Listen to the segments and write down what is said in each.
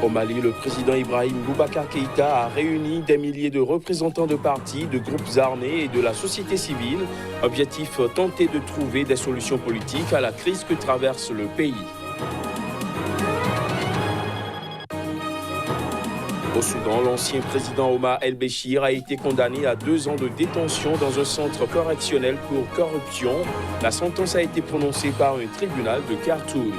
Au Mali, le président Ibrahim Boubacar Keïta a réuni des milliers de représentants de partis, de groupes armés et de la société civile. Objectif, tenter de trouver des solutions politiques à la crise que traverse le pays. Au Soudan, l'ancien président Omar El-Béchir a été condamné à 2 ans de détention dans un centre correctionnel pour corruption. La sentence a été prononcée par un tribunal de Khartoum.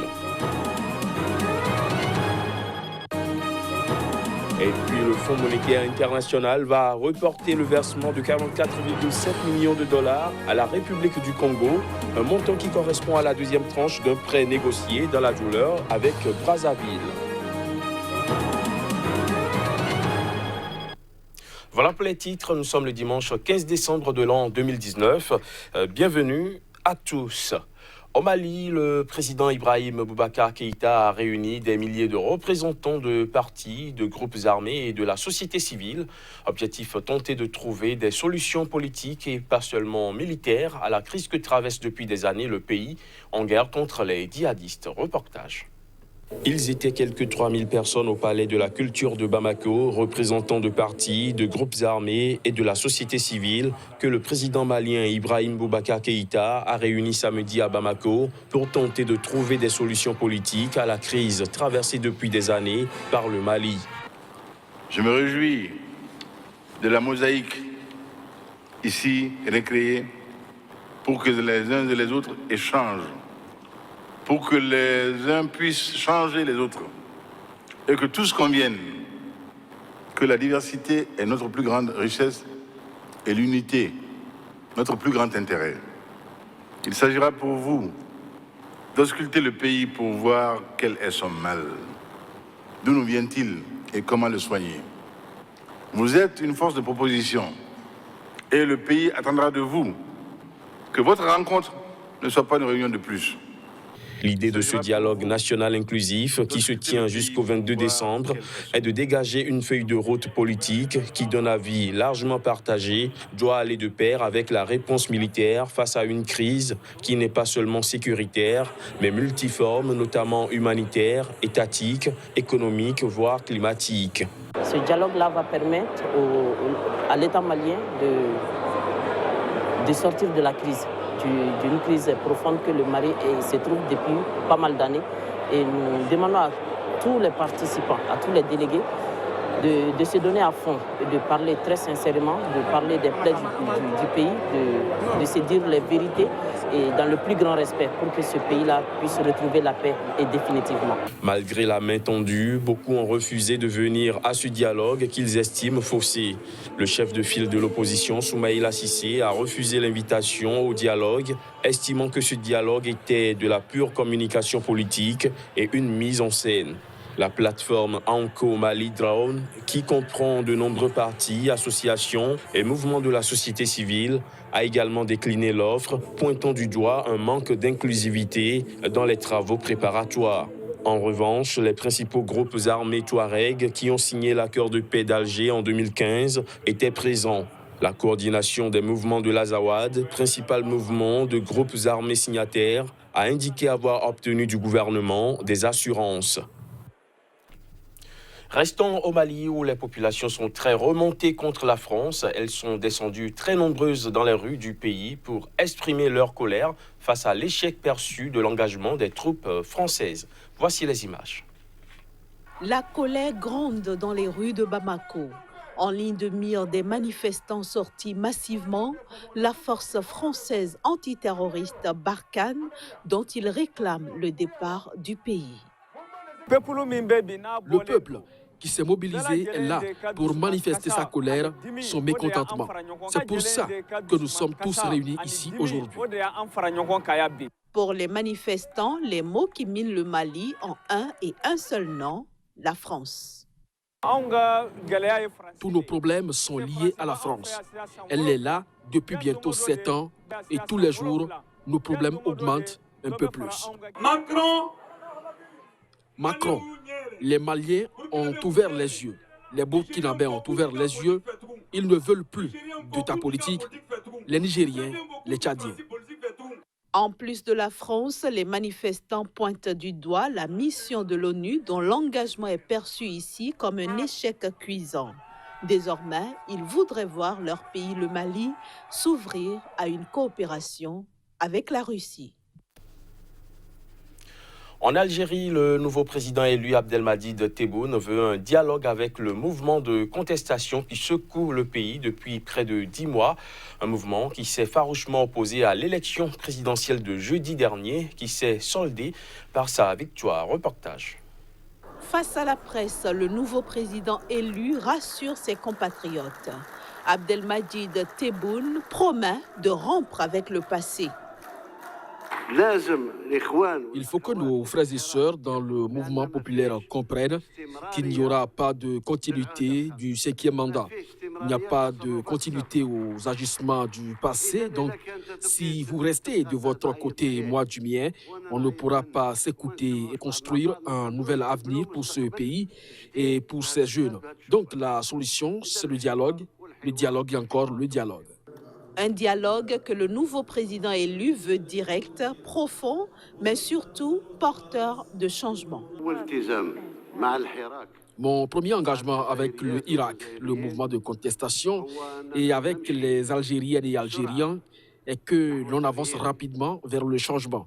Et puis le Fonds monétaire international va reporter le versement de 44,7 millions de dollars à la République du Congo, un montant qui correspond à la 2e tranche d'un prêt négocié dans la douleur avec Brazzaville. Voilà pour les titres, nous sommes le dimanche 15 décembre de l'an 2019. Bienvenue à tous. Au Mali, le président Ibrahim Boubacar Keïta a réuni des milliers de représentants de partis, de groupes armés et de la société civile. Objectif, tenter de trouver des solutions politiques et pas seulement militaires à la crise que traverse depuis des années le pays en guerre contre les djihadistes. Reportage. Ils étaient quelques 3000 personnes au palais de la culture de Bamako, représentants de partis, de groupes armés et de la société civile, que le président malien Ibrahim Boubacar Keïta a réuni samedi à Bamako pour tenter de trouver des solutions politiques à la crise traversée depuis des années par le Mali. Je me réjouis de la mosaïque ici recréée pour que les uns et les autres échangent, pour que les uns puissent changer les autres et que tous conviennent que la diversité est notre plus grande richesse et l'unité notre plus grand intérêt. Il s'agira pour vous d'ausculter le pays pour voir quel est son mal, d'où nous vient-il et comment le soigner. Vous êtes une force de proposition et le pays attendra de vous que votre rencontre ne soit pas une réunion de plus. L'idée de ce dialogue national inclusif qui se tient jusqu'au 22 décembre est de dégager une feuille de route politique qui, d'un avis largement partagé, doit aller de pair avec la réponse militaire face à une crise qui n'est pas seulement sécuritaire, mais multiforme, notamment humanitaire, étatique, économique, voire climatique. Ce dialogue-là va permettre à l'État malien de sortir de la crise. D'une crise profonde que le Mali se trouve depuis pas mal d'années. Et nous demandons à tous les participants, à tous les délégués, de se donner à fond, de parler très sincèrement, de parler des plaies du pays, de se dire les vérités et dans le plus grand respect pour que ce pays-là puisse retrouver la paix et définitivement. Malgré la main tendue, beaucoup ont refusé de venir à ce dialogue qu'ils estiment faussé. Le chef de file de l'opposition, Soumaïla Cissé, a refusé l'invitation au dialogue, estimant que ce dialogue était de la pure communication politique et une mise en scène. La plateforme Anko Mali Drone, qui comprend de nombreux partis, associations et mouvements de la société civile, a également décliné l'offre, pointant du doigt un manque d'inclusivité dans les travaux préparatoires. En revanche, les principaux groupes armés Touareg qui ont signé l'accord de paix d'Alger en 2015 étaient présents. La coordination des mouvements de l'Azawad, principal mouvement de groupes armés signataires, a indiqué avoir obtenu du gouvernement des assurances. Restons au Mali où les populations sont très remontées contre la France. Elles sont descendues très nombreuses dans les rues du pays pour exprimer leur colère face à l'échec perçu de l'engagement des troupes françaises. Voici les images. La colère gronde dans les rues de Bamako. En ligne de mire des manifestants sortis massivement, la force française antiterroriste Barkhane dont ils réclament le départ du pays. Le peuple qui s'est mobilisé est là pour manifester sa colère, son mécontentement. C'est pour ça que nous sommes tous réunis ici aujourd'hui. Pour les manifestants, les mots qui minent le Mali ont un et un seul nom, la France. Tous nos problèmes sont liés à la France. Elle est là depuis bientôt 7 ans et tous les jours, nos problèmes augmentent un peu plus. Macron, les Maliens ont ouvert les yeux. Les Burkinabés ont ouvert les yeux. Ils ne veulent plus de ta politique. Les Nigériens, les Tchadiens. En plus de la France, les manifestants pointent du doigt la mission de l'ONU dont l'engagement est perçu ici comme un échec cuisant. Désormais, ils voudraient voir leur pays, le Mali, s'ouvrir à une coopération avec la Russie. En Algérie, le nouveau président élu Abdelmadjid Tebboune veut un dialogue avec le mouvement de contestation qui secoue le pays depuis près de 10 mois. Un mouvement qui s'est farouchement opposé à l'élection présidentielle de jeudi dernier, qui s'est soldée par sa victoire. Reportage. Face à la presse, le nouveau président élu rassure ses compatriotes. Abdelmadjid Tebboune promet de rompre avec le passé. Il faut que nos frères et sœurs dans le mouvement populaire comprennent qu'il n'y aura pas de continuité du 5e mandat. Il n'y a pas de continuité aux agissements du passé. Donc, si vous restez de votre côté et moi du mien, on ne pourra pas s'écouter et construire un nouvel avenir pour ce pays et pour ces jeunes. Donc, la solution, c'est le dialogue et encore le dialogue. Un dialogue que le nouveau président élu veut direct, profond, mais surtout porteur de changement. Mon premier engagement avec le Irak, le mouvement de contestation, et avec les Algériennes et Algériens, est que l'on avance rapidement vers le changement.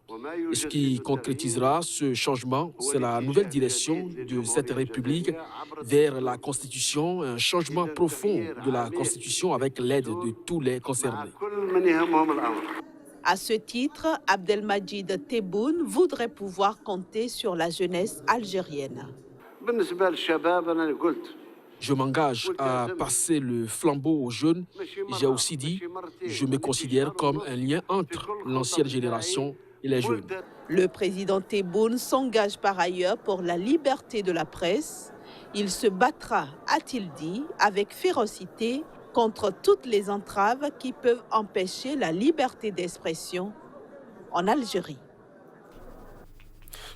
Et ce qui concrétisera ce changement, c'est la nouvelle direction de cette République vers la Constitution, un changement profond de la Constitution avec l'aide de tous les concernés. À ce titre, Abdelmadjid Tebboune voudrait pouvoir compter sur la jeunesse algérienne. Je m'engage à passer le flambeau aux jeunes. J'ai aussi dit, je me considère comme un lien entre l'ancienne génération et les jeunes. Le président Tebboune s'engage par ailleurs pour la liberté de la presse. Il se battra, a-t-il dit, avec férocité contre toutes les entraves qui peuvent empêcher la liberté d'expression en Algérie.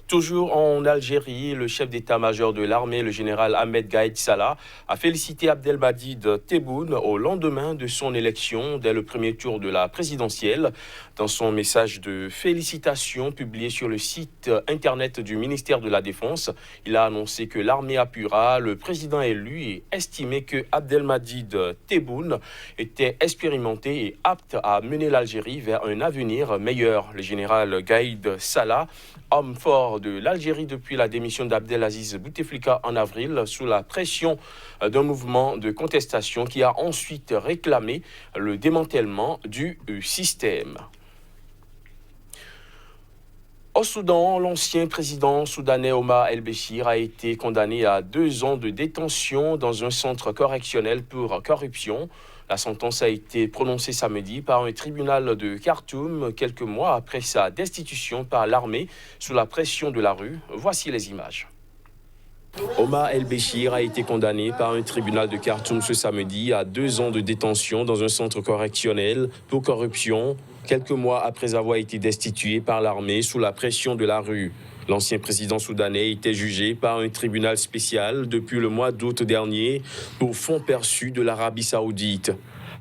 Toujours en Algérie, le chef d'état-major de l'armée, le général Ahmed Gaïd Salah, a félicité Abdelmadjid Tebboune au lendemain de son élection dès le premier tour de la présidentielle. Dans son message de félicitations publié sur le site internet du ministère de la Défense, il a annoncé que l'armée appuiera le président élu et estimé que Abdelmadjid Tebboune était expérimenté et apte à mener l'Algérie vers un avenir meilleur. Le général Gaïd Salah, homme fort de l'Algérie depuis la démission d'Abdelaziz Bouteflika en avril, sous la pression d'un mouvement de contestation qui a ensuite réclamé le démantèlement du système. Au Soudan, l'ancien président soudanais Omar El-Béchir a été condamné à 2 ans de détention dans un centre correctionnel pour corruption. La sentence a été prononcée samedi par un tribunal de Khartoum, quelques mois après sa destitution par l'armée sous la pression de la rue. Voici les images. Omar El-Béchir a été condamné par un tribunal de Khartoum ce samedi à 2 ans de détention dans un centre correctionnel pour corruption, quelques mois après avoir été destitué par l'armée sous la pression de la rue. L'ancien président soudanais était jugé par un tribunal spécial depuis le mois d'août dernier pour fonds perçus de l'Arabie saoudite.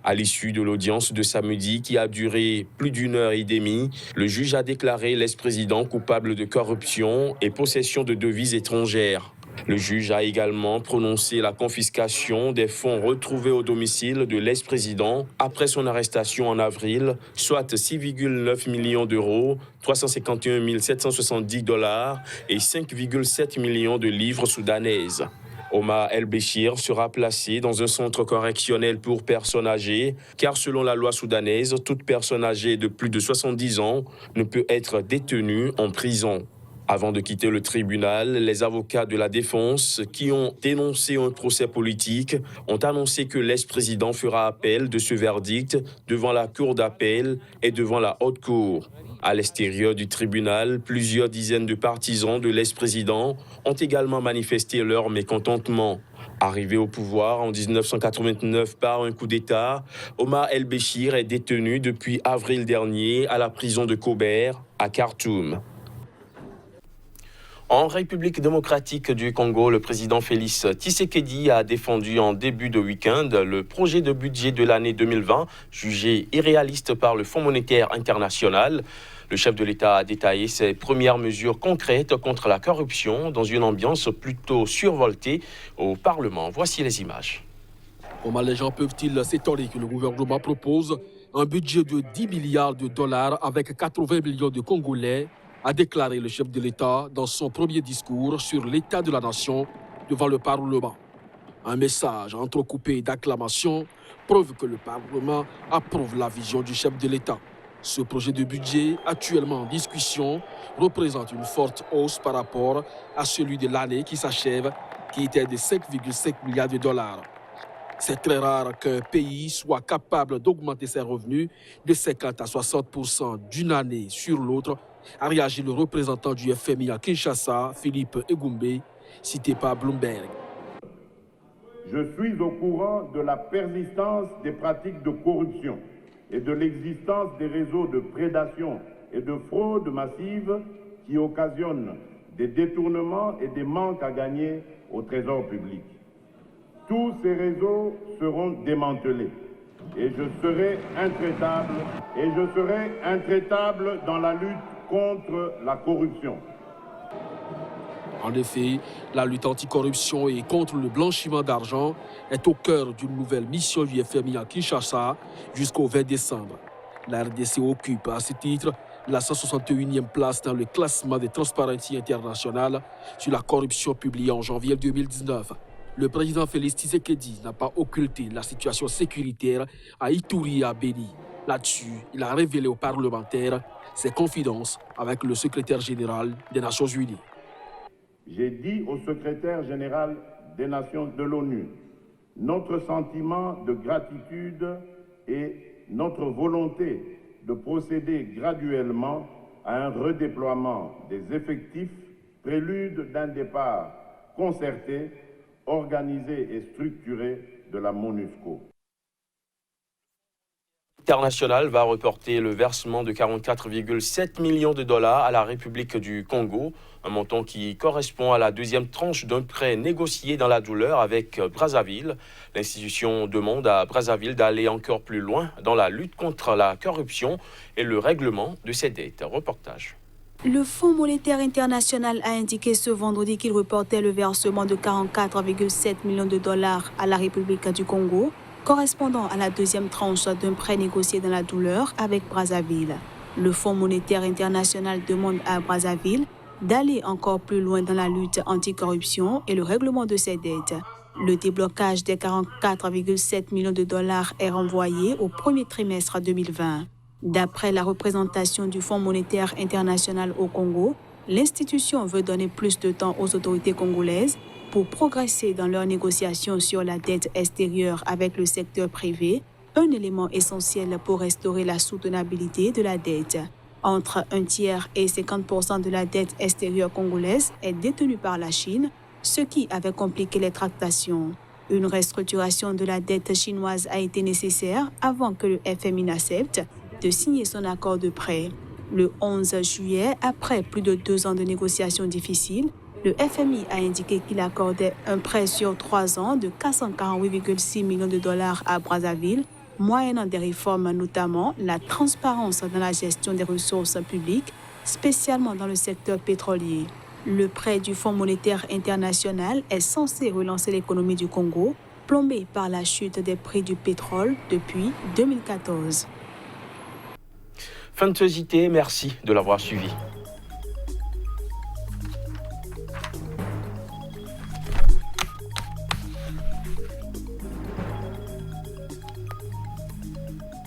À l'issue de l'audience de samedi qui a duré plus d'1 heure et demie, le juge a déclaré l'ex-président coupable de corruption et possession de devises étrangères. Le juge a également prononcé la confiscation des fonds retrouvés au domicile de l'ex-président après son arrestation en avril, soit 6,9 millions d'euros, 351 770 $ et 5,7 millions de livres soudanaises. Omar El-Béchir sera placé dans un centre correctionnel pour personnes âgées, car selon la loi soudanaise, toute personne âgée de plus de 70 ans ne peut être détenue en prison. Avant de quitter le tribunal, les avocats de la défense qui ont dénoncé un procès politique ont annoncé que l'ex-président fera appel de ce verdict devant la cour d'appel et devant la haute cour. À l'extérieur du tribunal, plusieurs dizaines de partisans de l'ex-président ont également manifesté leur mécontentement. Arrivé au pouvoir en 1989 par un coup d'État, Omar El-Béchir est détenu depuis avril dernier à la prison de Kober, à Khartoum. En République démocratique du Congo, le président Félix Tshisekedi a défendu en début de week-end le projet de budget de l'année 2020, jugé irréaliste par le Fonds monétaire international. Le chef de l'État a détaillé ses premières mesures concrètes contre la corruption dans une ambiance plutôt survoltée au Parlement. Voici les images. Comment les gens peuvent-ils s'étonner que le gouvernement propose un budget de 10 milliards de dollars avec 80 millions de Congolais, a déclaré le chef de l'État dans son premier discours sur l'état de la nation devant le Parlement. Un message entrecoupé d'acclamations, preuve que le Parlement approuve la vision du chef de l'État. Ce projet de budget, actuellement en discussion, représente une forte hausse par rapport à celui de l'année qui s'achève, qui était de 5,5 milliards de dollars. C'est très rare qu'un pays soit capable d'augmenter ses revenus de 50 à 60% d'une année sur l'autre, a réagi le représentant du FMI à Kinshasa, Philippe Egumbe, cité par Bloomberg. Je suis au courant de la persistance des pratiques de corruption et de l'existence des réseaux de prédation et de fraude massive qui occasionnent des détournements et des manques à gagner au trésor public. Tous ces réseaux seront démantelés et je serai intraitable dans la lutte contre la corruption. En effet, la lutte anticorruption et contre le blanchiment d'argent est au cœur d'une nouvelle mission du FMI à Kinshasa jusqu'au 20 décembre. La RDC occupe à ce titre la 161e place dans le classement de Transparency International sur la corruption publié en janvier 2019. Le président Félix Tshisekedi n'a pas occulté la situation sécuritaire à Ituri et à Béni. Là-dessus, il a révélé aux parlementaires ses confidences avec le secrétaire général des Nations Unies. J'ai dit au secrétaire général des Nations de l'ONU notre sentiment de gratitude et notre volonté de procéder graduellement à un redéploiement des effectifs, prélude d'un départ concerté, organisé et structuré de la MONUSCO. International va reporter le versement de 44,7 millions de dollars à la République du Congo, un montant qui correspond à la deuxième tranche d'un prêt négocié dans la douleur avec Brazzaville. L'institution demande à Brazzaville d'aller encore plus loin dans la lutte contre la corruption et le règlement de ses dettes. Reportage. Le Fonds monétaire international a indiqué ce vendredi qu'il reportait le versement de 44,7 millions de dollars à la République du Congo, correspondant à la deuxième tranche d'un prêt négocié dans la douleur avec Brazzaville. Le Fonds monétaire international demande à Brazzaville d'aller encore plus loin dans la lutte anticorruption et le règlement de ses dettes. Le déblocage des 44,7 millions de dollars est renvoyé au premier trimestre 2020. D'après la représentation du Fonds monétaire international au Congo, l'institution veut donner plus de temps aux autorités congolaises pour progresser dans leurs négociations sur la dette extérieure avec le secteur privé, un élément essentiel pour restaurer la soutenabilité de la dette. Entre 1 tiers et 50% de la dette extérieure congolaise est détenue par la Chine, ce qui avait compliqué les tractations. Une restructuration de la dette chinoise a été nécessaire avant que le FMI n'accepte de signer son accord de prêt. Le 11 juillet, après plus de 2 ans de négociations difficiles, le FMI a indiqué qu'il accordait un prêt sur 3 ans de 448,6 millions de dollars à Brazzaville, moyennant des réformes, notamment la transparence dans la gestion des ressources publiques, spécialement dans le secteur pétrolier. Le prêt du Fonds monétaire international est censé relancer l'économie du Congo, plombée par la chute des prix du pétrole depuis 2014. Fin de ce JT, merci de l'avoir suivi.